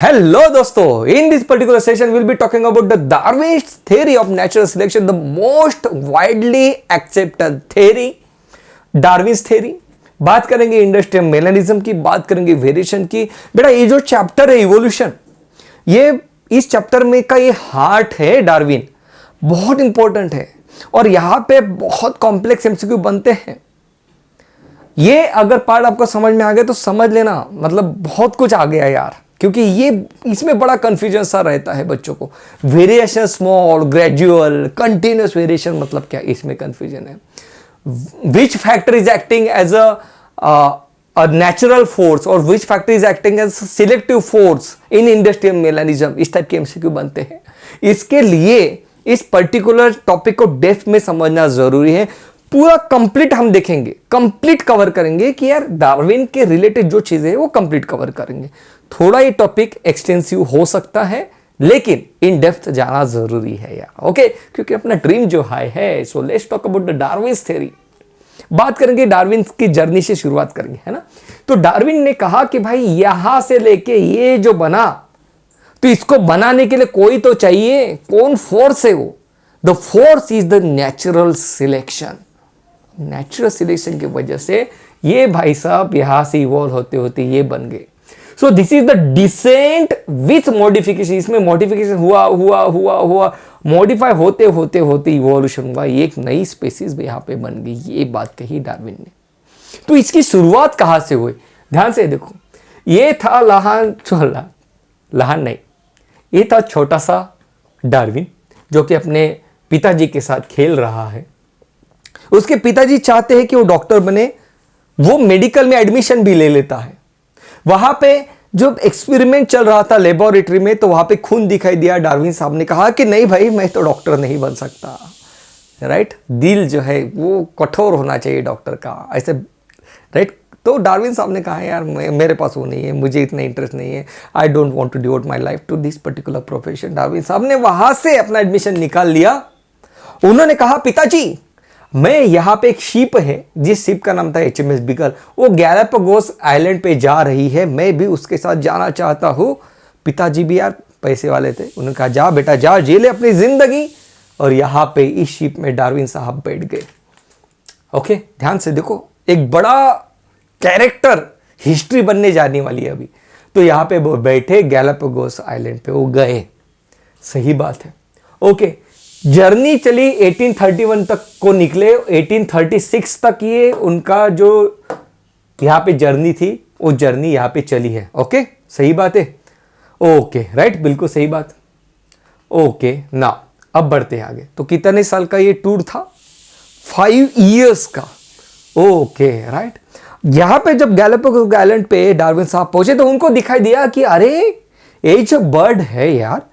Hello दोस्तों, in this particular session we'll be talking about the Darwin's theory of natural selection, the most widely accepted theory, Darwin's theory. बात करेंगे industrial melanism की, बात करेंगे variation की। बेटा ये जो चैप्टर है इवोल्यूशन, ये इस चैप्टर में का ये हार्ट है डार्विन, बहुत इंपॉर्टेंट है और यहां पे बहुत कॉम्प्लेक्स एमसीक्यू बनते हैं। ये अगर पार्ट आपको समझ में आ गया तो समझ लेना, मतलब बहुत कुछ आ गया यार, क्योंकि ये इसमें बड़ा कंफ्यूजन सा रहता है बच्चों को। Variation small, gradual, continuous variation मतलब क्या, इसमें कंफ्यूजन है। Which factor is acting as a natural force और which factor is acting as selective force in industrial melanism, इस टाइप के एमसीक्यू बनते हैं। इसके लिए इस पर्टिकुलर टॉपिक को डेप्थ में समझना जरूरी है। पूरा कंप्लीट हम देखेंगे, कंप्लीट कवर करेंगे कि यार डार्विन के रिलेटेड जो चीजें हैं वो कंप्लीट कवर करेंगे। थोड़ा ये टॉपिक एक्सटेंसिव हो सकता है, लेकिन इन डेप्थ जाना जरूरी है यार, ओके, क्योंकि अपना ड्रीम जो हाई है। So let's talk about the Darwin's theory. बात करेंगे डार्विन की जर्नी से, शुरुआत करेंगे, है ना। तो डार्विन ने कहा कि भाई यहां से लेके ये जो बना, तो इसको बनाने के लिए कोई तो चाहिए। कौन फोर्स है वो? The force is the natural selection. Natural selection की वजह से ये भाई साहब यहां से इवॉल्व होते होते ये बन गए। So this is the descent with modification. इसमें मॉडिफिकेशन हुआ हुआ हुआ हुआ मॉडिफाई होते होते होते इवोल्यूशन हुआ, एक नई स्पेसीज यहां पे बन गई। ये बात कही डार्विन ने। तो इसकी शुरुआत कहां से हुई, ध्यान से देखो। ये था लहान नहीं, ये था छोटा सा डार्विन, जो कि अपने पिताजी के साथ खेल रहा है। उसके पिताजी चाहते हैं कि वो डॉक्टर बने, वो मेडिकल में एडमिशन भी ले लेता है। वहां पे जो एक्सपेरिमेंट चल रहा था लेबोरेटरी में, तो वहां पे खून दिखाई दिया। डार्विन साहब ने कहा कि नहीं भाई, मैं तो डॉक्टर नहीं बन सकता, राइट। दिल जो है वो कठोर होना चाहिए डॉक्टर का, ऐसे, राइट। तो डार्विन साहब ने कहा यार मेरे पास वो नहीं है, मुझे इतना इंटरेस्ट नहीं है, I don't want to devote my life to this particular profession. Darwin साहब ने वहां से अपना एडमिशन निकाल लिया। उन्होंने कहा पिताजी, मैं यहां पे एक शिप है, जिस शिप का नाम था HMS बीगल, वो गैलापागोस आइलैंड पे जा रही है, मैं भी उसके साथ जाना चाहता हूं। पिताजी भी यार पैसे वाले थे, उन्होंने कहा जा बेटा जा, जी ले अपनी जिंदगी। और यहां पे इस शिप में डार्विन साहब बैठ गए। ओके, ध्यान से देखो, एक बड़ा कैरेक्टर हिस्ट्री बनने जाने वाली है अभी। तो यहां पे वो बैठे गैलापागोस आइलैंड पे, वो गए, सही बात है। ओके, जर्नी चली 1831 तक को निकले, 1836 तक ये उनका जो यहां पे जर्नी थी, वो जर्नी यहां पे चली है। ओके, सही बात है, ओके, राइट, बिल्कुल सही बात। ओके ना, अब बढ़ते हैं आगे। तो कितने साल का ये टूर था? 5 इयर्स का। Okay, right. यहां पे जब गैलापागोस आइलैंड पे डार्विन साहब पहुंचे, तो उनको दिखाई दिया कि अरे ये जो बर्ड है यार,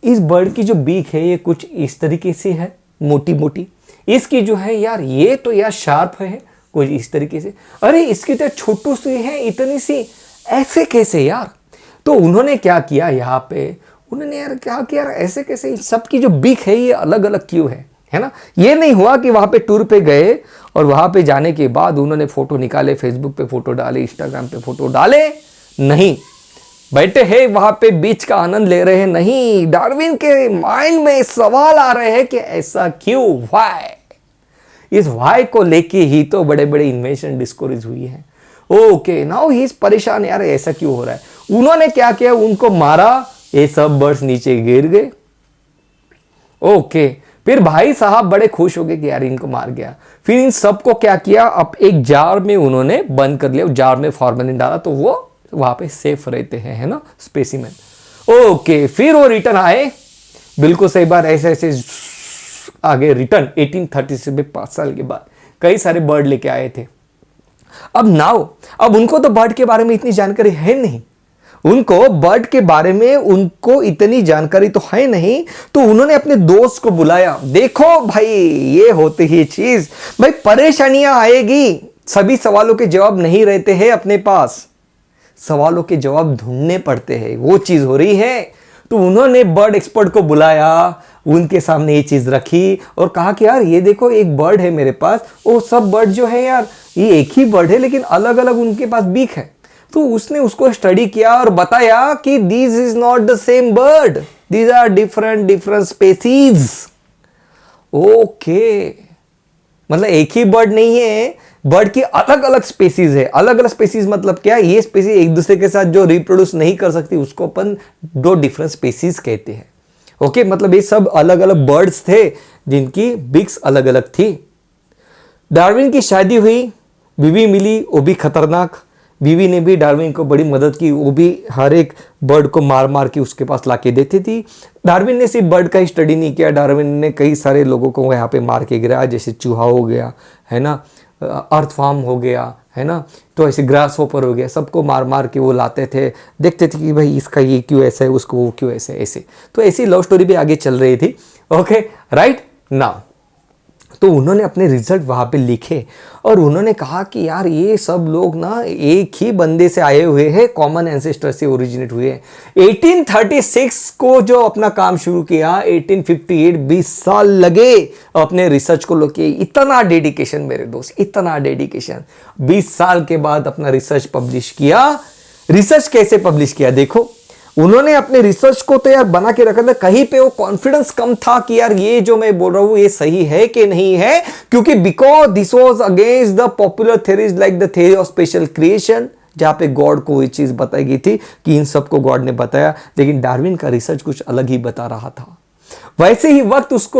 इस बर्ड की जो बीक है ये कुछ इस तरीके से है, मोटी मोटी। इसकी जो है यार, ये तो यार शार्प है कुछ इस तरीके से। अरे इसकी तो छोटू सी है, इतनी सी, ऐसे कैसे यार? तो उन्होंने क्या किया यहाँ पे, उन्होंने यार क्या किया, ऐसे कैसे, सबकी जो बीक है ये अलग अलग क्यों है ना। ये नहीं हुआ कि वहां पे टूर पे गए और वहां पे जाने के बाद उन्होंने फोटो निकाले, फेसबुक पे फोटो डाले, इंस्टाग्राम पे फोटो डाले, नहीं, बैठे हैं वहां पे बीच का आनंद ले रहे हैं, नहीं। डार्विन के माइंड में सवाल आ रहे हैं कि ऐसा क्यों, व्हाई। इस व्हाई को लेके ही तो बड़े बड़े इन्वेंशन डिस्कवरीज हुई है। ओके, नाउ ही इज परेशान, यार ऐसा क्यों हो रहा है। उन्होंने क्या किया, उनको मारा, ये सब बर्ड्स नीचे गिर गए। ओके, फिर भाई साहब बड़े खुश हो गए कि यार इनको मार गया। फिर इन सबको क्या किया, अब एक जार में उन्होंने बंद कर लिया, जार में फॉर्मेलिन डाला, तो वो वहां पे सेफ रहते हैं, है ना, स्पेसिमेन। ओके, फिर वो रिटर्न आए, बिल्कुल सही बात, ऐसे ऐसे आगे रिटर्न 1830 से 5 साल के बाद कई सारे बर्ड लेके आए थे। अब उनको तो बर्ड के बारे में इतनी जानकारी है नहीं, उनको बर्ड के बारे में उनको इतनी जानकारी तो है नहीं। तो उन्होंने अपने दोस्त को बुलाया, देखो भाई ये होती ही चीज, भाई परेशानियां आएगी, सभी सवालों के जवाब नहीं रहते हैं अपने पास, सवालों के जवाब ढूंढने पड़ते हैं, वो चीज हो रही है। तो उन्होंने बर्ड एक्सपर्ट को बुलाया, उनके सामने ये चीज रखी और कहा कि यार ये देखो एक बर्ड है मेरे पास, वो सब बर्ड जो है यार ये एक ही बर्ड है, लेकिन अलग अलग उनके पास बीक है। तो उसने उसको स्टडी किया और बताया कि this is not the same bird, these are different different species. Okay, मतलब एक ही बर्ड नहीं है, बर्ड की अलग अलग स्पेसीज है। अलग अलग स्पेसीज मतलब क्या, ये स्पेसीज एक दूसरे के साथ जो रिप्रोड्यूस नहीं कर सकती उसको अपन दो डिफरेंट स्पेसीज कहते हैं। ओके, मतलब ये सब अलग अलग बर्ड्स थे जिनकी बिक्स अलग अलग थी। डार्विन की शादी हुई, बीवी मिली, वो भी खतरनाक। बीवी ने भी डार्विन को बड़ी मदद की, वो भी हर एक बर्ड को मार मार के उसके पास लाके देती थी। डार्विन ने सिर्फ बर्ड का ही स्टडी नहीं किया, डार्विन ने कई सारे लोगों को यहाँ पे मार के गिराया, जैसे चूहा हो गया है ना, अर्थफार्म हो गया है ना, तो ऐसे ग्रास होपर हो गया, सबको मार मार के वो लाते थे, देखते थे कि भाई इसका ये क्यों ऐसा है, उसको वो क्यों ऐसे ऐसे। तो ऐसी लव स्टोरी भी आगे चल रही थी। ओके राइट नाउ, तो उन्होंने अपने रिजल्ट वहाँ पे लिखे और उन्होंने कहा कि यार ये सब लोग ना एक ही बंदे से आए हुए हैं, कॉमन एंसेस्टर से ओरिजिनेट हुए हैं। 1836 को जो अपना काम शुरू किया, 1858 20 साल लगे अपने रिसर्च को लेके। इतना डेडिकेशन मेरे दोस्त, इतना डेडिकेशन। 20 साल के बाद अपना रिसर्च पब्लिश किया। रिसर्च कैसे पब्लिश किया देखो, उन्होंने अपने रिसर्च को तो यार बना के रखा था, कहीं पे वो कॉन्फिडेंस कम था कि यार ये जो मैं बोल रहा हूं ये सही है कि नहीं है, क्योंकि because this was against the popular theories like the theory of special creation, जहां पे गॉड को ये चीज बताई गई थी कि इन सबको गॉड ने बताया, लेकिन डार्विन का रिसर्च कुछ अलग ही बता रहा था। वैसे ही वक्त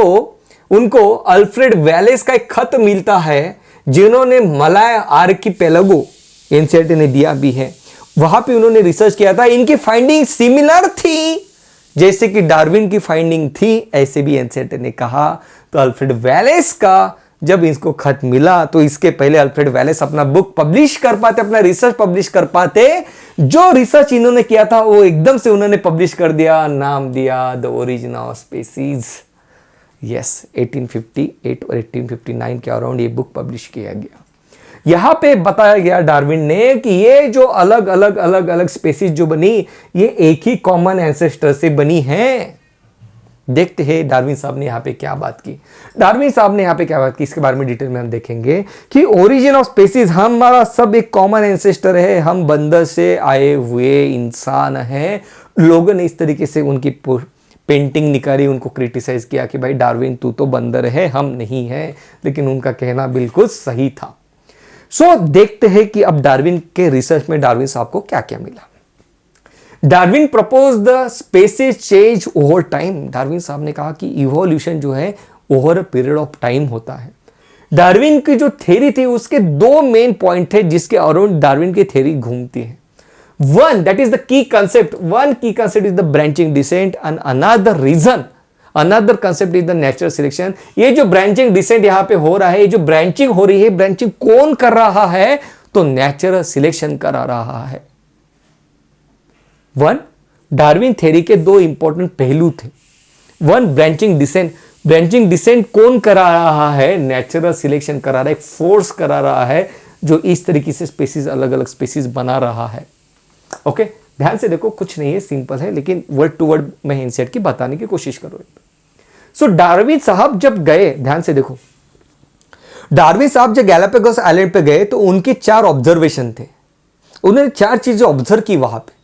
उनको अल्फ्रेड वेलेस का एक खत मिलता है, जिन्होंने मलाय आर्किपेलागो एनसीईआरटी ने दिया भी है, वहां पे उन्होंने रिसर्च किया था। इनकी फाइंडिंग सिमिलर थी जैसे कि डार्विन की फाइंडिंग थी, ऐसे भी एनसीईआरटी ने कहा। तो अल्फ्रेड वेलेस का जब इसको खत मिला, तो इसके पहले अल्फ्रेड वेलेस अपना बुक पब्लिश कर पाते, अपना रिसर्च पब्लिश कर पाते, जो रिसर्च इन्होंने किया था वो एकदम से उन्होंने पब्लिश कर दिया, नाम दिया the origin of species. Yes, 1858 और 1859 के अराउंड ये बुक पब्लिश किया गया। यहां पे बताया गया डार्विन ने कि ये जो अलग अलग स्पेसीज जो बनी, ये एक ही कॉमन एंसेस्टर से बनी है। देखते हैं डार्विन साहब ने यहां पे क्या बात की। डार्विन साहब ने यहां पे क्या बात की, इसके बारे में डिटेल में हम देखेंगे कि ओरिजिन ऑफ स्पेसीज, हमारा सब एक कॉमन एंसेस्टर है, हम बंदर से आए हुए इंसान हैं। लोगों ने इस तरीके से उनकी पेंटिंग निकाली, उनको क्रिटिसाइज किया कि भाई डार्विन तू तो बंदर है, हम नहीं है, लेकिन उनका कहना बिल्कुल सही था। सो देखते हैं कि अब डार्विन के रिसर्च में डार्विन साहब को क्या क्या मिला। Darwin propose the species change over time. Darwin साहब ने कहा कि इवोल्यूशन जो है over a period of time होता है। डार्विन की जो थ्योरी थी उसके दो मेन पॉइंट थे जिसके अराउंड डार्विन की थ्योरी घूमती है। One, that is the key concept, one key concept is the branching descent and another concept is the natural selection. ये जो ब्रांचिंग डिसेंट यहां पे हो रहा है, ये जो ब्रांचिंग हो रही है, ब्रांचिंग कौन कर रहा है, तो नेचुरल सिलेक्शन करा रहा है। वन, डार्विन थ्योरी के दो इंपॉर्टेंट पहलू थे। One, branching descent. Branching descent कौन करा रहा है, नेचुरल सिलेक्शन करा रहा है, फोर्स करा रहा है, जो इस तरीके से स्पीसीज अलग अलग स्पीसीज बना रहा है। ओके, ध्यान से देखो, कुछ नहीं है, सिंपल है, लेकिन वर्ड टू वर्ड मैं इंसर्ट की बताने की कोशिश करो। सो डार्विन साहब जब गए, ध्यान से देखो, डार्विन साहब जब गैलापागोस आइलैंड पे गए तो उनके 4 ऑब्जर्वेशन थे। उन्होंने 4 चीजें ऑब्जर्व की वहां पे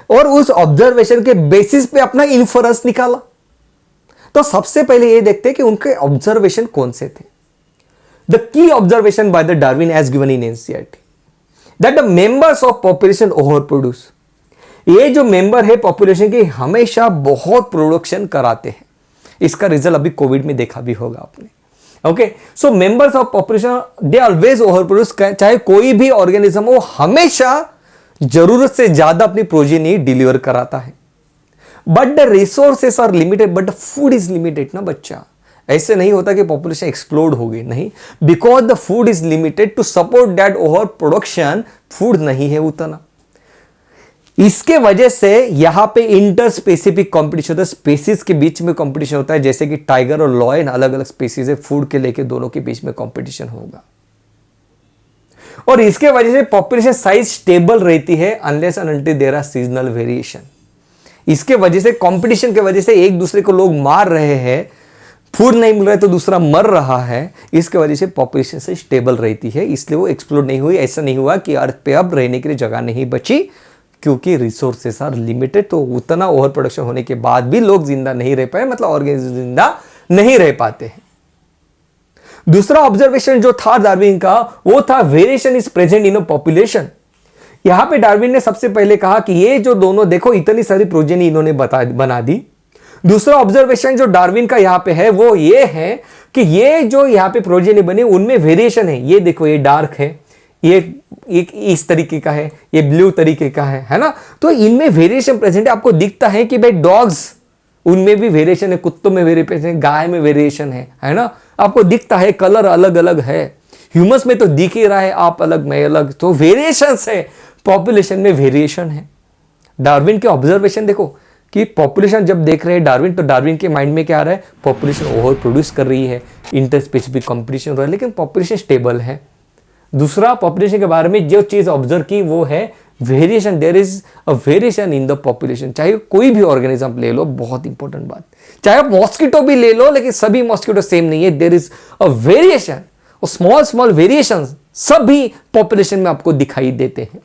और उस ऑब्जर्वेशन के बेसिस पे अपना इन्फरेंस निकाला। तो सबसे पहले ये देखते हैं कि उनके ऑब्जर्वेशन कौन से थे। द की observation by the Darwin as given in NCERT that the members of population over produce. ये जो मेंबर है पॉपुलेशन के हमेशा बहुत प्रोडक्शन कराते हैं। इसका रिजल्ट अभी कोविड में देखा भी होगा आपने। Okay, so members of population they always over produce. चाहे कोई भी ऑर्गेनिज्म हो, हमेशा जरूरत से ज्यादा अपनी प्रोजेनी डिलीवर कराता है। But the resources are limited, but the food is limited ना बच्चा। ऐसे नहीं होता कि पॉपुलेशन एक्सप्लोड हो गई, नहीं, because the food is limited to support that over production. Food नहीं है उतना, इसके वजह से यहां पे इंटर स्पेसिफिक कंपटीशन होता है, स्पेसीज के बीच में कंपटीशन होता है, जैसे कि टाइगर और लॉयन अलग अलग स्पेसीज है, फूड के लेके दोनों के बीच में कंपटीशन होगा। और इसके वजह से पॉपुलेशन साइज स्टेबल रहती है unless and until there are seasonal variation. इसके वजह से कंपटीशन के वजह से एक दूसरे को लोग मार रहे हैं, फूड नहीं मिल रहा है तो दूसरा मर रहा है, इसके वजह से पॉपुलेशन से स्टेबल रहती है, इसलिए वो एक्सप्लोड नहीं हुई। ऐसा नहीं हुआ कि अर्थ पे अब रहने के लिए जगह नहीं बची, क्योंकि रिसोर्सेस आर लिमिटेड। तो उतना ओवर प्रोडक्शन होने के बाद भी लोग जिंदा नहीं रह पाए, मतलब ऑर्गेनिज्म जिंदा नहीं रह पाते हैं। दूसरा ऑब्जर्वेशन जो था डार्विन का, वो था variation is present in a population. यहां पे डार्विन ने सबसे पहले कहा कि ये जो दोनों देखो इतनी सारी प्रोजेनी इन्होंने बना दी। दूसरा ऑब्जर्वेशन जो डार्विन का यहां पे है वो ये है कि ये जो यहां पे प्रोजेनी बनी उनमें वेरिएशन है। ये देखो ये डार्क है, ये एक इस तरीके का है, ये ब्लू तरीके का है ना। तो इनमें वेरिएशन प्रेजेंट है। आपको दिखता है कि भाई डॉग्स उनमें भी वेरिएशन है, कुत्तों में वेरिएशन है, गाय में वेरिएशन है ना। आपको दिखता है कलर अलग अलग है। ह्यूमस में तो दिख ही रहा है आप अलग मैं अलग, तो वेरिएशन है, पॉपुलेशन में वेरिएशन है। डार्विन के ऑब्जर्वेशन देखो कि पॉपुलेशन जब देख रहे हैं डार्विन, तो डार्विन के माइंड में क्या आ रहा है, पॉपुलेशन ओवर प्रोड्यूस कर रही है, इंटर स्पेसिफिक कंपटीशन हो रहा है, लेकिन पॉपुलेशन स्टेबल है। दूसरा पॉपुलेशन के बारे में जो चीज ऑब्जर्व की वो है variation. There is a variation in the population. चाहे कोई भी ऑर्गेनिज्म ले लो, बहुत इंपॉर्टेंट बात, चाहे आप मॉस्किटो भी ले लो, लेकिन सभी मॉस्किटो सेम नहीं है। देयर इज अ वेरिएशन, और स्मॉल स्मॉल वेरिएशन सभी पॉपुलेशन में आपको दिखाई देते हैं।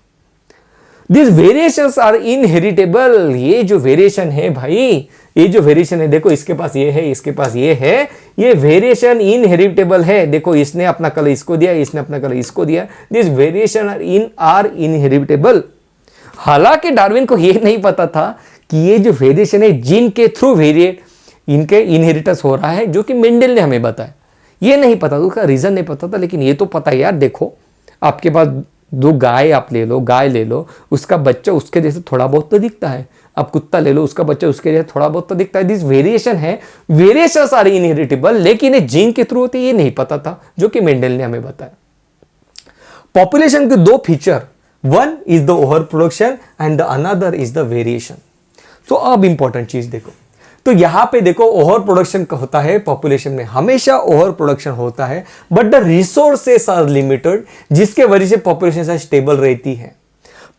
This variations are inheritable. ये जो वेरिएशन है भाई, ये जो वेरिएशन है, देखो इसके पास ये है, इसके पास ये है, ये वेरिएशन इनहेरिटेबल है। देखो इसने अपना कलर इसको दिया, इसने अपना कलर इसको दिया। This variation are inheritable. हालांकि डार्विन को ये नहीं पता था कि ये जो वेरिएशन है जीन के थ्रू वेरिएट इनके इनहेरिटेंस हो रहा है, जो कि मेंडल ने हमें बताया। ये नहीं पता था, उसका रीजन नहीं पता था, लेकिन ये तो पता है यार। देखो आपके पास दो गाय आप ले लो, गाय ले लो, उसका बच्चा उसके जैसे थोड़ा बहुत तो दिखता है। आप कुत्ता ले लो, उसका बच्चा उसके जैसे थोड़ा बहुत तो दिखता है। दिस वेरिएशन है, वेरिएशंस आर इनहेरिटेबल, लेकिन ये जीन के थ्रू होती है, ये नहीं पता था, जो कि मेंडल ने हमें बताया। पॉपुलेशन के दो feature, one is the over production and the another is the variation. तो अब इंपॉर्टेंट चीज देखो, तो यहां पे देखो ओवर प्रोडक्शन होता है पॉपुलेशन में, हमेशा ओवर प्रोडक्शन होता है, but the resources are limited, जिसके वजह से पॉपुलेशन स्टेबल रहती है।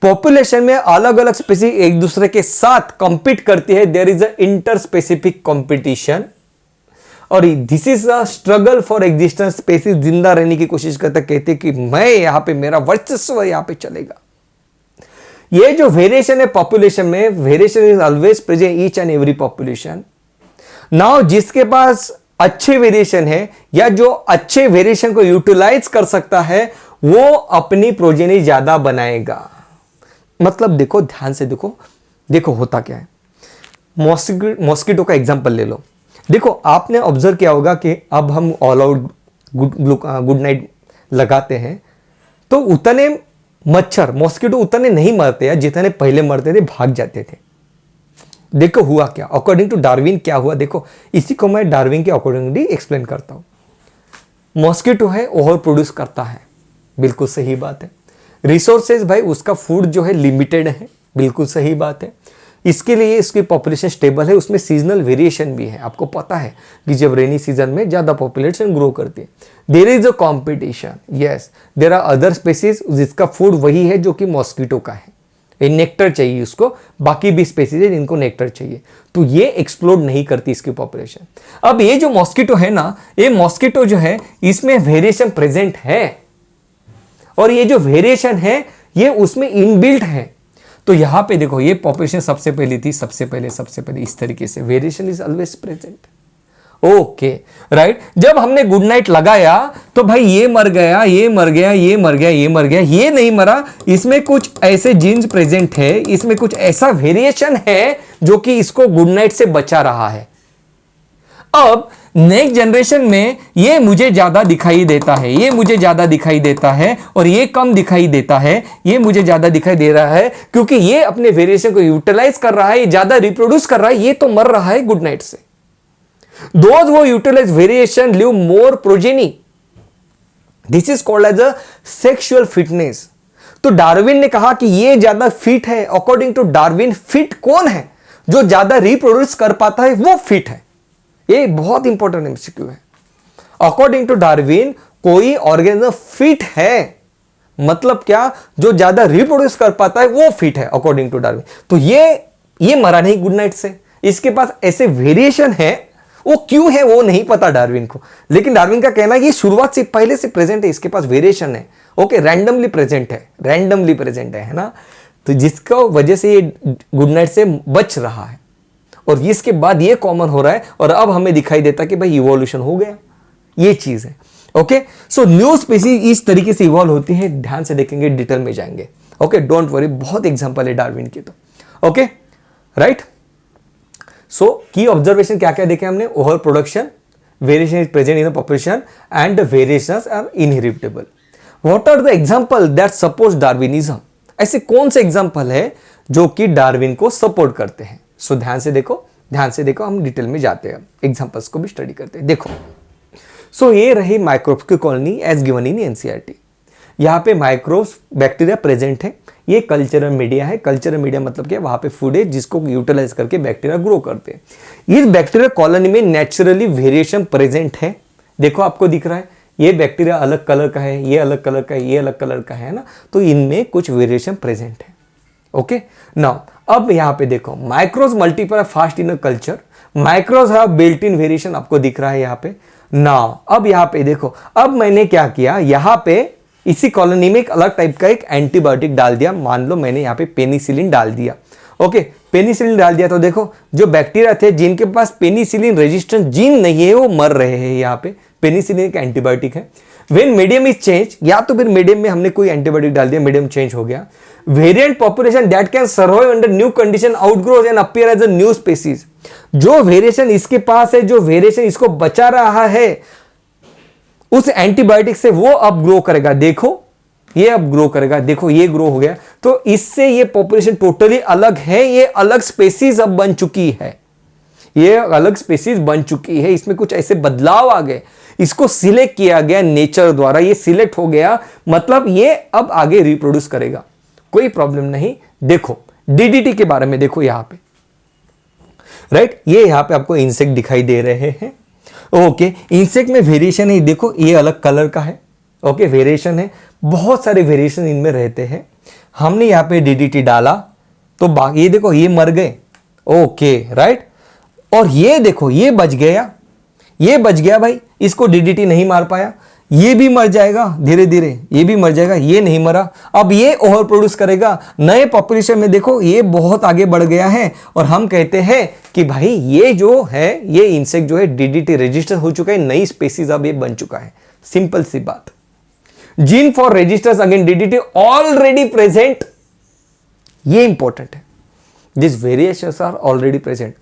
पॉपुलेशन में अलग अलग स्पीसीज एक दूसरे के साथ कंपीट करती है। There is a inter specific competition, और this is a struggle for existence. Species जिंदा रहने की कोशिश करता, कहते कि मैं यहां पे, मेरा वर्चस्व यहां पे चलेगा। ये जो वेरिएशन है पॉपुलेशन में, variation is always present each and every population. Now जिसके पास अच्छे वेरिएशन है, या जो अच्छे वेरिएशन को यूटिलाइज कर सकता है, वो अपनी प्रोजेनी ज्यादा बनाएगा। मतलब देखो ध्यान से देखो, देखो होता क्या है। मॉस्किटो का एग्जांपल ले लो। देखो आपने ऑब्जर्व किया होगा कि अब हम ऑल आउट गुड नाइट लगाते हैं, तो उतने मच्छर मॉस्किटो उतने नहीं मरते हैं जितने पहले मरते थे, भाग जाते थे। देखो हुआ क्या, अकॉर्डिंग टू डार्विन क्या हुआ, देखो इसी को मैं डार्विन के अकॉर्डिंगली एक्सप्लेन करता हूं। मॉस्किटो है ओवर प्रोड्यूस करता है, बिल्कुल सही बात है। रिसोर्सेज भाई उसका फूड जो है लिमिटेड है, बिल्कुल सही बात है। इसके लिए इसकी पॉपुलेशन स्टेबल है, उसमें सीजनल वेरिएशन भी है। आपको पता है कि जब रेनी सीजन में ज्यादा पॉपुलेशन ग्रो करती है। There is a competition, yes there are other species जिसका फूड वही है जो कि मॉस्किटो का है। ये नेक्टर चाहिए उसको, बाकी भी स्पेसीज है जिनको नेक्टर चाहिए, तो ये एक्सप्लोड नहीं करती इसकी पॉपुलेशन। अब ये जो मॉस्किटो है ना, ये मॉस्किटो जो है इसमें वेरिएशन प्रेजेंट है, और ये जो वेरिएशन है ये उसमें इनबिल्ट है। तो यहां पे देखो ये पॉपुलेशन सबसे पहले थी, सबसे पहले इस तरीके से variation is always present. Okay right. जब हमने गुड नाइट लगाया तो भाई ये मर गया, ये मर गया, ये मर गया, ये मर गया, ये नहीं मरा। इसमें कुछ ऐसे जीन्स प्रेजेंट है, इसमें कुछ ऐसा वेरिएशन है जो कि इसको गुड नाइट से बचा रहा है। अब नेक्स्ट जनरेशन में ये मुझे ज्यादा दिखाई देता है, ये मुझे ज्यादा दिखाई देता है, और ये कम दिखाई देता है, ये मुझे ज्यादा दिखाई दे रहा है, क्योंकि ये अपने वेरिएशन को यूटिलाइज कर रहा है, ये ज्यादा रिप्रोड्यूस कर रहा है, ये तो मर रहा है गुड नाइट से। दोज वो utilize variation live more progeny. This is called as a sexual fitness. तो डार्विन ने कहा कि ये ज्यादा फिट है। अकॉर्डिंग टू डार्विन फिट कौन है? जो ज्यादा रिप्रोड्यूस कर पाता है वो फिट है। ये बहुत इंपॉर्टेंट एमसीक्यू है। अकॉर्डिंग टू डार्विन कोई ऑर्गेनिज्म फिट है, मतलब क्या? जो ज्यादा रिप्रोड्यूस कर पाता है वो फिट है अकॉर्डिंग टू डार्विन। तो ये मरा नहीं गुड नाइट से, इसके पास ऐसे वेरिएशन है, वो क्यों है वो नहीं पता डार्विन को, लेकिन डार्विन का कहना है ये शुरुआत से पहले से प्रेजेंट है, इसके पास वेरिएशन है, ओके, रैंडमली प्रेजेंट है ना, तो जिसको वजह से ये गुड नाइट से बच रहा है और इसके बाद ये कॉमन हो रहा है और अब हमें दिखाई देता कि भाई इवोल्यूशन हो गया, ये चीज है। ओके, सो न्यू स्पीसीज इस तरीके से इवॉल्व होती है, ध्यान से देखेंगे, डिटेल में जाएंगे। ओके, डोंट वरी, बहुत एग्जांपल है डार्विन की तो। Okay, right. सो की ऑब्जर्वेशन क्या क्या देखे हमने, over production, variation is present in the population and variations are inheritable. What are the example that supports Darwinism, ऐसे कौन से एग्जांपल है जो कि डार्विन को सपोर्ट करते हैं। सो ध्यान से देखो, हम डिटेल में जाते हैं, एग्जांपल्स को भी स्टडी करते हैं। देखो, सो ये रही माइक्रोब्स की colony as given in NCERT. यहाँ पे माइक्रोब्स बैक्टीरिया प्रेजेंट है, ये कल्चरल मीडिया है। कल्चरल मीडिया मतलब क्या, वहां पे फूड है जिसको यूटिलाइज करके बैक्टीरिया ग्रो करते हैं। इस बैक्टीरिया कॉलोनी में नेचुरली वेरिएशन प्रेजेंट है। देखो आपको दिख रहा है, ये बैक्टीरिया अलग कलर का है, ये अलग कलर का है, ये अलग कलर का है ना, तो इनमें कुछ वेरिएशन प्रेजेंट है। ओके, नाउ अब यहाँ पे देखो, माइक्रोज multiply fast in a culture, माइक्रोज have built in variation, आपको दिख रहा है यहाँ पे ना। अब यहाँ पे देखो, अब मैंने क्या किया, यहाँ पे इसी कॉलोनी में एक अलग टाइप का एक एंटीबायोटिक डाल दिया। मान लो मैंने यहाँ पे पेनिसिलिन डाल दिया। ओके, पेनिसिलिन डाल दिया तो देखो जो बैक्टीरिया थे जिनके पास पेनिसिलिन रेजिस्टेंस जीन नहीं है वो मर रहे हैं। यहाँ पे पेनिसिलिन एक एंटीबायोटिक है। व्हेन मीडियम इज चेंज, या तो फिर मीडियम में हमने कोई एंटीबायोटिक डाल दिया, मीडियम चेंज हो गया। Variant population that can survive under new condition outgrows and appear as a new species. जो वेरिएशन इसके पास है, जो वेरिएशन इसको बचा रहा है उस एंटीबायोटिक से, वो अब ग्रो करेगा। देखो ये अब ग्रो करेगा, देखो ये ग्रो हो गया, तो इससे ये पॉपुलेशन टोटली अलग है, ये अलग स्पीसीज अब बन चुकी है, ये अलग स्पीसीज बन चुकी है। इसमें कुछ ऐसे बदलाव आ गए, इसको सिलेक्ट किया गया नेचर द्वारा, ये सिलेक्ट हो गया, मतलब ये अब आगे रिप्रोड्यूस करेगा, कोई प्रॉब्लम नहीं। देखो डीडीटी के बारे में देखो यहाँ पे, राइट, ये यहाँ पे आपको इंसेक्ट दिखाई दे रहे हैं। ओके, इंसेक्ट में वेरिएशन है, देखो ये अलग कलर का है। ओके, वेरिएशन है, बहुत सारे वेरिएशन इनमें रहते हैं। हमने यहाँ पे डीडीटी डाला तो ये देखो ये मर गए। ओके, राइट, और ये देखो ये बच गया, ये बच गया भाई, इसको डीडीटी नहीं मार पाया, ये भी मर जाएगा धीरे धीरे, ये भी मर जाएगा, ये नहीं मरा, अब ये ओवर प्रोड्यूस करेगा नए पॉपुलेशन में। देखो ये बहुत आगे बढ़ गया है और हम कहते हैं कि भाई ये जो है, ये इंसेक्ट जो है डीडीटी रजिस्टर हो चुका है, नई स्पीसीज अब ये बन चुका है। सिंपल सी बात। Gene for resistance against DDT already present, ये इंपॉर्टेंट है। This variations are already present,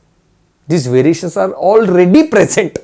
this variations are already present,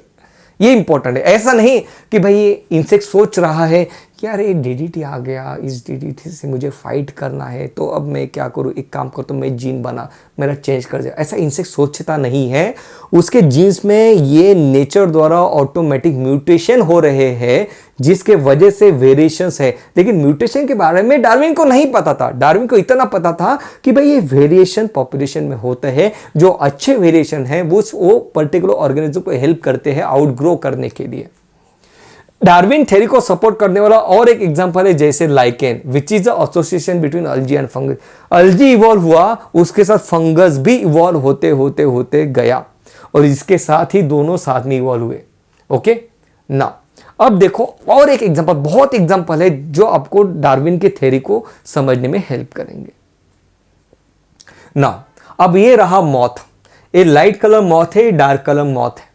ये इंपॉर्टेंट है। ऐसा नहीं कि भाई ये इंसेक्ट सोच रहा है कि यार ये डीडीटी आ गया, इस डीडीटी से मुझे फाइट करना है, तो अब मैं क्या करूँ, एक काम कर, तो मैं जीन बना, मेरा चेंज कर जाए, ऐसा इंसेक्ट सोचता नहीं है। उसके जीन्स में ये नेचर द्वारा ऑटोमेटिक म्यूटेशन हो रहे हैं जिसके वजह से वेरिएशंस है। लेकिन म्यूटेशन के बारे में डार्विन को नहीं पता था। डार्विन को इतना पता था कि भाई ये वेरिएशन पॉपुलेशन में होते हैं, जो अच्छे वेरिएशन है वो पर्टिकुलर ऑर्गेनिज्म को हेल्प करते हैं आउटग्रो करने के लिए। डार्विन थ्योरी को सपोर्ट करने वाला और एक एग्जांपल है जैसे lichen, which is the association between algae and fungus. Algae evolve हुआ, उसके साथ फंगस भी इवॉल्व होते होते होते गया और इसके साथ ही दोनों साथ में इवॉल्व हुए। ओके ना, अब देखो और एक एग्जांपल, बहुत एग्जांपल है जो आपको डार्विन के थ्योरी को समझने में हेल्प करेंगे ना। अब ये रहा मॉथ, ये लाइट कलर मॉथ है, डार्क कलर मॉथ है।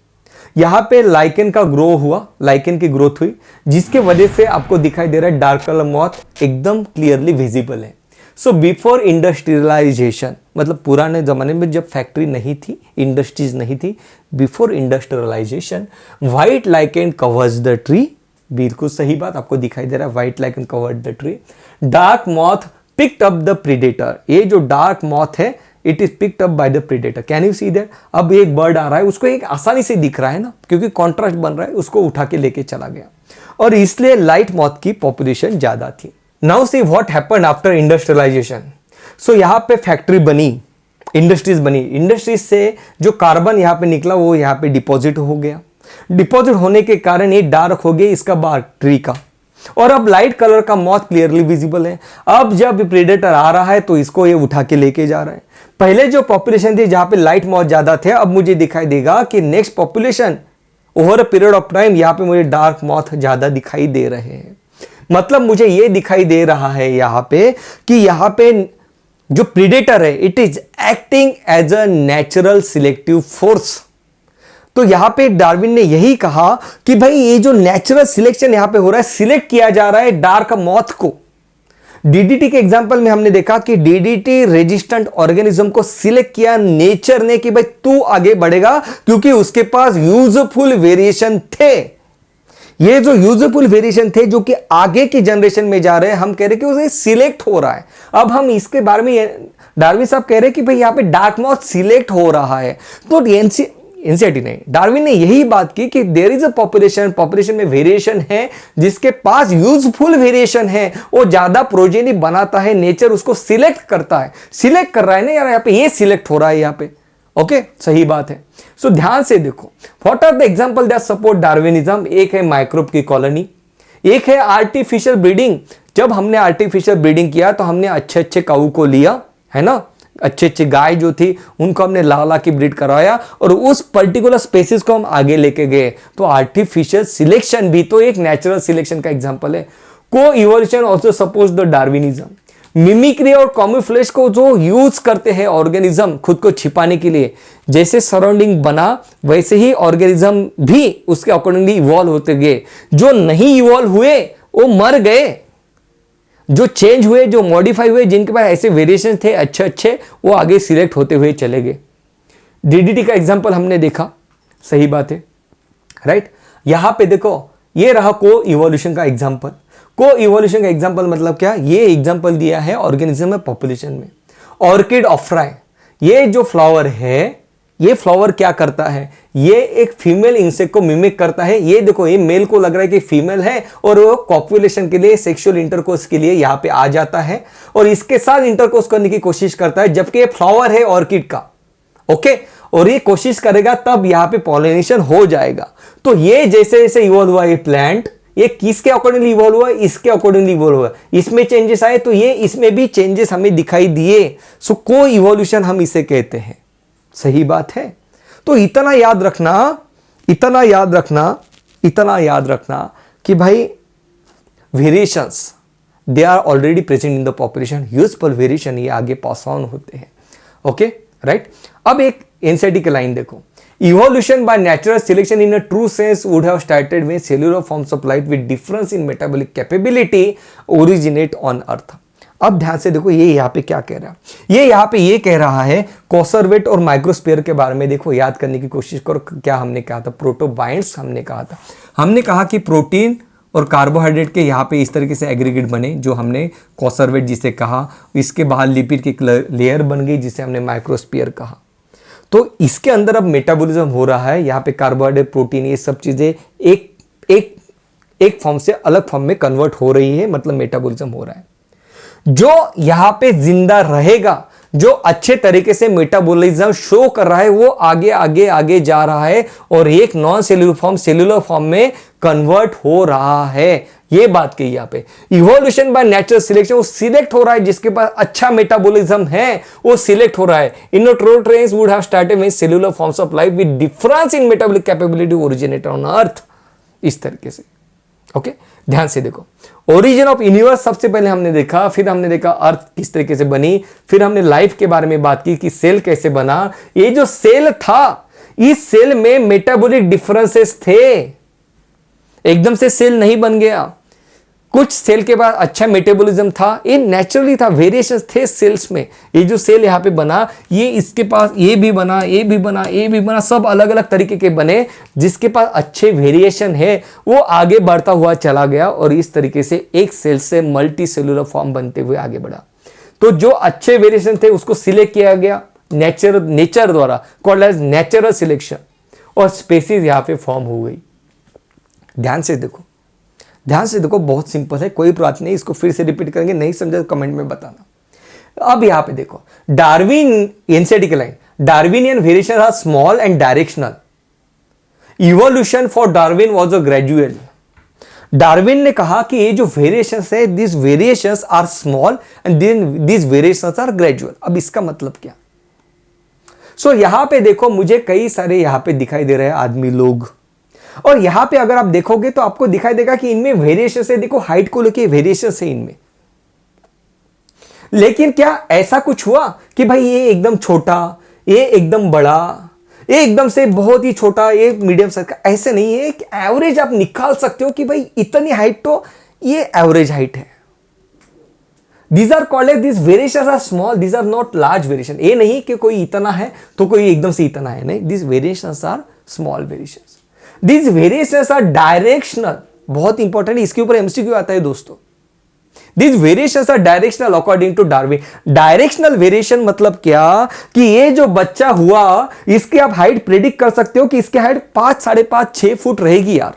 यहां पे लाइकेन का ग्रो हुआ, लाइकेन की ग्रोथ हुई, जिसके वजह से आपको दिखाई दे रहा है डार्क कलर मॉथ एकदम क्लियरली विजिबल है। सो बिफोर इंडस्ट्रियलाइजेशन, मतलब पुराने जमाने में जब फैक्ट्री नहीं थी, इंडस्ट्रीज नहीं थी, before industrialization white lichen covers the tree. बिल्कुल सही बात, आपको दिखाई दे रहा है white lichen covered the tree. Dark moth picked up the predator, ये जो डार्क मॉथ है it is picked up by the predator. Can you see that? अब एक बर्ड आ रहा है, उसको एक आसानी से दिख रहा है ना, क्योंकि कॉन्ट्रास्ट बन रहा है, उसको उठा के लेके चला गया और इसलिए लाइट मॉथ की पॉपुलेशन ज्यादा थी। Now see what happened after industrialisation. So यहाँ पे फैक्ट्री बनी, इंडस्ट्रीज बनी, इंडस्ट्रीज से जो कार्बन यहाँ पे निकला वो यहाँ पे डिपॉजिट हो गया। डिपॉजिट होने के कारण ये डार्क हो गया इसका बार्क ट्री का, और अब लाइट कलर का मॉथ क्लियरली विजिबल है। अब जब प्रेडेटर आ रहा है तो इसको ये उठा के लेके जा रहा है। पहले जो पॉपुलेशन थी जहां पे लाइट मॉथ ज्यादा थे, अब मुझे दिखाई देगा कि next population over a period of time यहां पे मुझे डार्क मॉथ ज्यादा दिखाई दे रहे हैं। मतलब मुझे ये दिखाई दे रहा है यहां पे कि यहां पे जो प्रीडेटर है it is acting as a natural selective force. तो यहां पे डार्विन ने यही कहा कि भाई ये जो नेचुरल सिलेक्शन यहां पे हो रहा है, सिलेक्ट किया जा रहा है डार्क मॉथ को। डीडीटी के एग्जांपल में हमने देखा कि डीडीटी रेजिस्टेंट ऑर्गेनिज्म को सिलेक्ट किया नेचर ने कि भाई तू आगे बढ़ेगा, क्योंकि उसके पास यूजफुल वेरिएशन थे। ये जो यूजफुल वेरिएशन थे जो कि आगे की जनरेशन में जा रहे हैं, हम कह रहे हैं कि उसे सिलेक्ट हो रहा है। अब हम इसके बारे में डार्विन साहब कह रहे हैं कि भाई यहां पे डार्क मॉथ सिलेक्ट हो रहा है। तो एनसीईआरटी नहीं, डार्विन ने यही बात की कि देयर इज अ पॉपुलेशन में वेरिएशन है, जिसके पास यूजफुल वेरिएशन है, वो ज्यादा प्रोजेनी बनाता है, नेचर उसको सिलेक्ट करता है। सिलेक्ट कर रहा है ना यार, यहां पे ये सिलेक्ट हो रहा है यहां पे। ओके, सही बात है। सो ध्यान से देखो, what are the example that support Darwinism. एक है माइक्रोब की कॉलोनी, एक है आर्टिफिशियल ब्रीडिंग। जब हमने आर्टिफिशियल ब्रीडिंग किया तो हमने अच्छे अच्छे काऊ को लिया, है ना, अच्छे अच्छे गाय जो थी उनको हमने ला की ब्रीड करवाया और उस पर्टिकुलर स्पेसिस को हम आगे लेके गए। तो आर्टिफिशियल सिलेक्शन भी तो एक नेचुरल सिलेक्शन का एग्जांपल है। को evolution also suppose the Darwinism. Mimicry और कॉम्यूफ्लेज को जो यूज करते हैं ऑर्गेनिज्म खुद को छिपाने के लिए, जैसे सराउंडिंग बना वैसे ही ऑर्गेनिज्म भी उसके अकॉर्डिंगली इवॉल्व होते गए। जो नहीं इवॉल्व हुए वो मर गए, जो चेंज हुए, जो मॉडिफाई हुए, जिनके पास ऐसे वेरिएशन थे अच्छे अच्छे, वो आगे सिलेक्ट होते हुए चले गए। डीडीटी का एग्जांपल हमने देखा, सही बात है, राइट। यहां पे देखो ये रहा को इवोल्यूशन का एग्जांपल। को इवोल्यूशन का एग्जांपल मतलब क्या, ये एग्जांपल दिया है ऑर्गेनिज्म में पॉपुलेशन में। ऑर्किड ऑफ्राई, ये जो फ्लावर है, ये फ्लावर क्या करता है, ये एक फीमेल इंसेक्ट को मिमिक करता है। ये देखो, ये मेल को लग रहा है कि फीमेल है और वो कॉपुलेशन के लिए, सेक्सुअल इंटरकोर्स के लिए यहां पे आ जाता है और इसके साथ इंटरकोर्स करने की कोशिश करता है, जबकि ये फ्लावर है ऑर्किड का। ओके, और ये कोशिश करेगा तब यहां पे पॉलिनेशन हो जाएगा। तो ये जैसे जैसे इवॉल्व हुआ ये प्लांट, ये किसके अकॉर्डिंगली इवॉल्व हुआ, इसके अकॉर्डिंगली इवॉल्व हुआ। इसमें चेंजेस आए तो ये इसमें भी चेंजेस हमें दिखाई दिए। सो को इवोल्यूशन हम इसे कहते हैं, सही बात है। तो इतना याद रखना, इतना याद रखना, इतना याद रखना कि भाई variations they are already present in the population. Useful variation ये आगे पास ऑन होते हैं। Okay, right. अब एक एनसीईआरटी की लाइन देखो, evolution by natural selection in a true sense would have started when cellular forms of life with difference in metabolic capability originate on earth। अब ध्यान से देखो ये यहाँ पे क्या कह रहा है, ये यहाँ पे ये कह रहा है कॉसर्वेट और माइक्रोस्फीयर के बारे में। देखो याद करने की कोशिश करो, क्या हमने कहा था, प्रोटोबाइंट्स हमने कहा था। हमने कहा कि प्रोटीन और कार्बोहाइड्रेट के यहाँ पे इस तरीके से एग्रीगेट बने, जो हमने कॉसर्वेट जिसे कहा। इसके बाहर लिपिड की लेयर बन गई जिसे हमने माइक्रोस्फीयर कहा। तो इसके अंदर अब मेटाबॉलिज्म हो रहा है, यहाँ पे कार्बोहाइड्रेट, प्रोटीन, ये सब चीजें एक फॉर्म से अलग फॉर्म में कन्वर्ट हो रही है, मतलब मेटाबॉलिज्म हो रहा है। जो यहां पे जिंदा रहेगा, जो अच्छे तरीके से मेटाबॉलिज्म शो कर रहा है, वो आगे आगे आगे जा रहा है और एक नॉन सेल्यूलर फॉर्म में कन्वर्ट हो रहा है। ये बात कही यहां पे। इवोल्यूशन बाय नेचुरल सिलेक्शन, वो सिलेक्ट हो रहा है, जिसके पास अच्छा मेटाबॉलिज्म है वो सिलेक्ट हो रहा है। इनोट्रोट्रेंस would have started with cellular forms of life with difference in metabolic capability originated on earth. इस तरीके से। ओके, ध्यान से देखो, ओरिजिन ऑफ यूनिवर्स सबसे पहले हमने देखा, फिर हमने देखा अर्थ किस तरीके से बनी, फिर हमने लाइफ के बारे में बात की कि सेल कैसे बना। ये जो सेल था, इस सेल में मेटाबॉलिक डिफरेंसेस थे, एकदम से सेल नहीं बन गया। कुछ सेल के बाद अच्छा मेटाबॉलिज्म था, ये नेचुरली था, वेरिएशंस थे सेल्स में। ये जो सेल यहाँ पे बना, ये इसके पास ये भी बना, ये भी बना, ये भी बना, सब अलग अलग तरीके के बने। जिसके पास अच्छे वेरिएशन है वो आगे बढ़ता हुआ चला गया और इस तरीके से एक सेल से मल्टी सेलुलर फॉर्म बनते हुए आगे बढ़ा। तो जो अच्छे वेरिएशन थे उसको सिलेक्ट किया गया नेचर द्वारा, कॉल्ड एज नेचुरल सिलेक्शन, और स्पेसीज यहाँ पे फॉर्म हो गई। ध्यान से देखो, ध्यान से देखो, बहुत सिंपल है, कोई बात नहीं, इसको फिर से रिपीट करेंगे, नहीं समझा तो कमेंट में बताना। अब यहां पे देखो, डार्विन एनसीईआरटी की line, Darwinian variation are small and directional, evolution for Darwin was a gradual. Darwin ने कहा कि ये जो वेरिएशंस है, this variations are small and this variations are gradual. अब इसका मतलब क्या, सो यहां पे देखो मुझे कई सारे यहां पे दिखाई दे रहे हैं आदमी लोग, और यहां पे अगर आप देखोगे तो आपको दिखाई देगा कि इनमें वेरिएशन है, देखो हाइट को लेके वेरिएशन है इनमें। लेकिन क्या ऐसा कुछ हुआ कि भाई ये एकदम छोटा, ये एकदम बड़ा, ये एकदम से बहुत ही छोटा, ये मीडियम साइज का, ऐसे नहीं है। एक एवरेज आप निकाल सकते हो कि भाई इतनी हाइट तो ये एवरेज हाइट है। These are called as, these variations are small, these are not large variation। ये नहीं कि कोई इतना है तो कोई एकदम से इतना है, नहीं, these variations are small variations। These variations are directional, बहुत इंपॉर्टेंट, इसके ऊपर एमसीक्यू आता है दोस्तों। These variations are directional according to Darwin। Directional variation मतलब क्या कि ये जो बच्चा हुआ इसकी आप हाइट प्रेडिक्ट कर सकते हो कि इसकी हाइट 5, 5.5, 6 फुट रहेगी यार,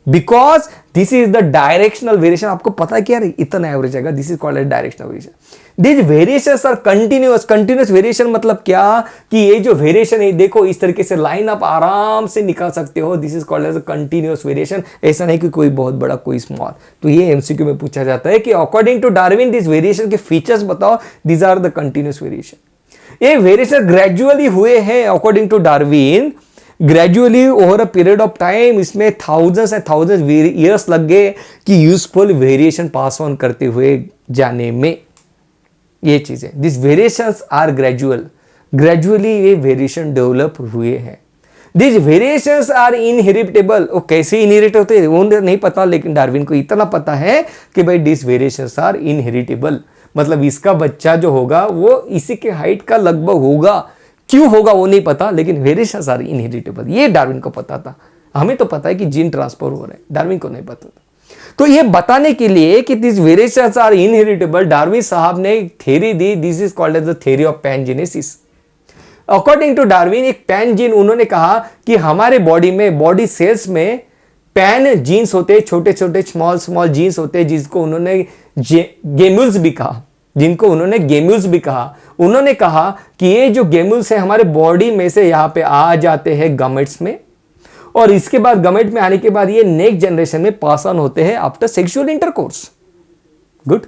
because this is the directional variation. आपको पता है कि यार इतना एवरेज आएगा, this is called as directional variation. This variations are continuous. Continuous variation मतलब क्या कि ये जो वेरिएशन है देखो इस तरीके से लाइन आप आराम से निकाल सकते हो, this is called as a continuous variation. ऐसा नहीं कि कोई बहुत बड़ा कोई स्मॉल। तो ये एमसीक्यू में पूछा जाता है कि according to Darwin this variation के फीचर्स बताओ, this are the continuous variation. ये वेरिएशन ग्रेजुअली हुए हैं according to Darwin, gradually over a period of time. इसमें थाउजेंड्स एंड थाउजेंड्स ईयर्स लग गए कि यूजफुल वेरिएशन पास ऑन करते हुए जाने में। ये चीजें, this variations are gradual, gradually ये वेरिएशन डेवलप हुए हैं। This variations are inheritable. वो कैसे इनहेरिट होते हैं वो नहीं पता, लेकिन डार्विन को इतना पता है कि भाई दिस वेरिएशंस आर इनहेरिटेबल, मतलब इसका बच्चा जो होगा वो इसी के हाइट का लगभग होगा। क्यों होगा वो नहीं पता, लेकिन वेरिएशंस आर इनहेरिटेबल, ये डार्विन को पता था। हमें तो पता है कि जीन ट्रांसफर हो रहा है, डार्विन को नहीं पता था। तो ये बताने के लिए कि this variations are inheritable, Darwin साहब ने एक थ्योरी दी, this is called as the theory of pangenesis. According to Darwin एक पैन जीन, उन्होंने कहा कि हमारे बॉडी में, बॉडी सेल्स में पैन जीन्स होते हैं, छोटे छोटे स्मॉल स्मॉल जीन्स होते हैं, जिसको उन्होंने गेम्यूल्स भी कहा, जिनको उन्होंने गेम्यूल्स भी कहा। उन्होंने कहा कि ये जो गेम्यूल्स है हमारे बॉडी में से यहाँ पे आ जाते हैं गमेट्स में, और इसके बाद गमेट में आने के बाद ये नेक्स्ट जनरेशन में पास ऑन होते हैं after sexual intercourse. Good.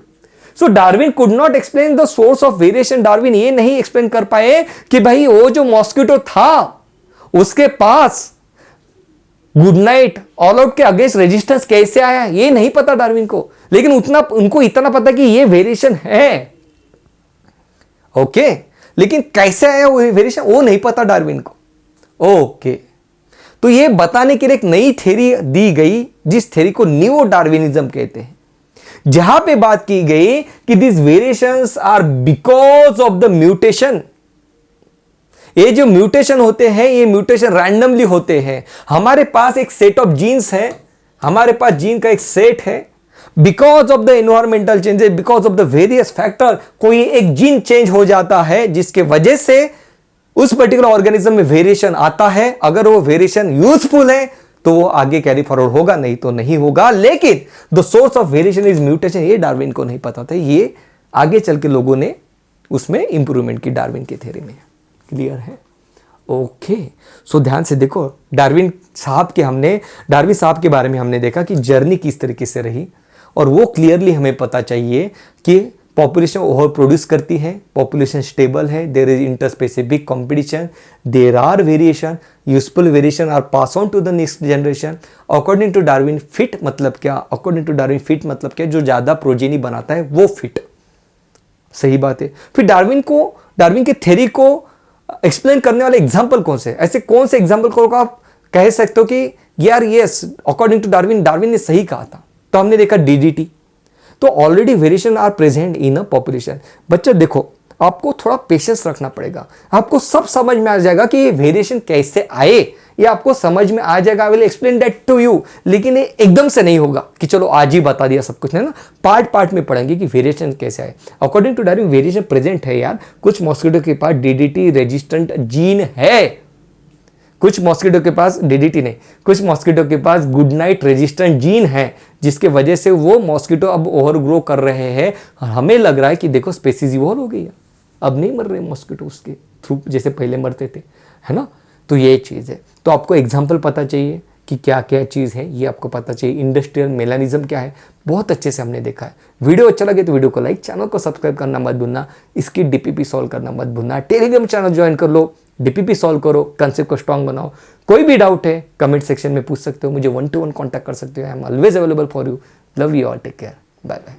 So Darwin could not explain the source of variation. Darwin ये नहीं एक्सप्लेन कर पाए कि भाई वो जो मॉस्किटो था उसके पास गुड नाइट ऑल आउट के अगेंस्ट रेजिस्टेंस कैसे आया, ये नहीं पता डार्विन को, लेकिन उनको इतना पता कि ये वेरिएशन है। ओके, लेकिन कैसे आया वो वेरिएशन वो नहीं पता डार्विन को। ओके, तो ये बताने के लिए एक नई थ्योरी दी गई, जिस थ्योरी को न्यू डार्विनिज्म कहते हैं, जहां पे बात की गई कि this variations are because of the mutation. ये जो म्यूटेशन होते हैं ये म्यूटेशन रैंडमली होते हैं। हमारे पास एक सेट ऑफ जीन्स है, हमारे पास जीन का एक सेट है, because of the environmental changes, because of the various factor, कोई एक जीन चेंज हो जाता है जिसके वजह से उस पर्टिकुलर ऑर्गेनिज्म में वेरिएशन आता है। अगर वो वेरिएशन यूजफुल है तो वो आगे कैरी फॉरवर्ड होगा, नहीं तो नहीं होगा। लेकिन the source of variation is mutation, ये डार्विन को नहीं पता था। ये आगे चल के लोगों ने उसमें इंप्रूवमेंट की डार्विन की थ्योरी में। क्लियर है? ओके, सो ध्यान से देखो, डार्विन साहब के बारे में हमने देखा कि जर्नी किस तरीके से रही, और वो क्लियरली हमें पता चाहिए कि पॉपुलेशन ओवर प्रोड्यूस करती है, पॉपुलेशन स्टेबल है, there is interspecific competition, there are variation, useful variation are pass on to the next generation. According to Darwin fit मतलब क्या? अकॉर्डिंग टू डार्विन फिट मतलब क्या? जो ज्यादा प्रोजेनी बनाता है वो फिट। सही बात है। फिर डार्विन के थ्योरी को एक्सप्लेन करने वाले एग्जाम्पल कौन से, ऐसे कौन से एग्जाम्पल को आप कह सकते हो कि यार यस अकॉर्डिंग टू डार्विन ने सही कहा था? तो हमने देखा डीडीटी, तो already variation are present in a population. बच्चों देखो, आपको थोड़ा पेशेंस रखना पड़ेगा, आपको सब समझ में आ जाएगा कि ये वेरिएशन कैसे आए, ये आपको समझ में आ जाएगा। I will explain that to you, लेकिन ये एकदम से नहीं होगा कि चलो आज ही बता दिया सब कुछ, है ना। पार्ट पार्ट में पढ़ेंगे कि वेरिएशन कैसे आए। According to Darwin variation present है यार, कुछ मॉस्किटो के पास डीडीटी रेजिस्टेंट जीन है, कुछ मॉस्किटो के पास डीडीटी नहीं, कुछ मॉस्किटो के पास गुड नाइट रेजिस्टेंट जीन है, जिसके वजह से वो मॉस्किटो अब ओवर ग्रो कर रहे हैं। हमें लग रहा है कि देखो स्पेसीज इवॉल्व हो गई है, अब नहीं मर रहे मॉस्किटो उसके थ्रू जैसे पहले मरते थे, है ना। तो ये चीज़ है। तो आपको एग्जाम्पल पता चाहिए कि क्या क्या चीज़ है, ये आपको पता चाहिए। इंडस्ट्रियल मेलानिज्म क्या है, बहुत अच्छे से हमने देखा है। वीडियो अच्छा लगे तो वीडियो को लाइक, चैनल को सब्सक्राइब करना मत भूलना, इसकी डीपीपी सॉल्व करना मत भूलना, टेलीग्राम चैनल ज्वाइन कर लो, डीपीपी सॉल्व करो, कंसेप्ट को स्ट्रांग बनाओ। कोई भी डाउट है कमेंट सेक्शन में पूछ सकते हो, मुझे 1-to-1 कॉन्टैक्ट कर सकते हो। I am always available for you. Love you all, take care, bye bye.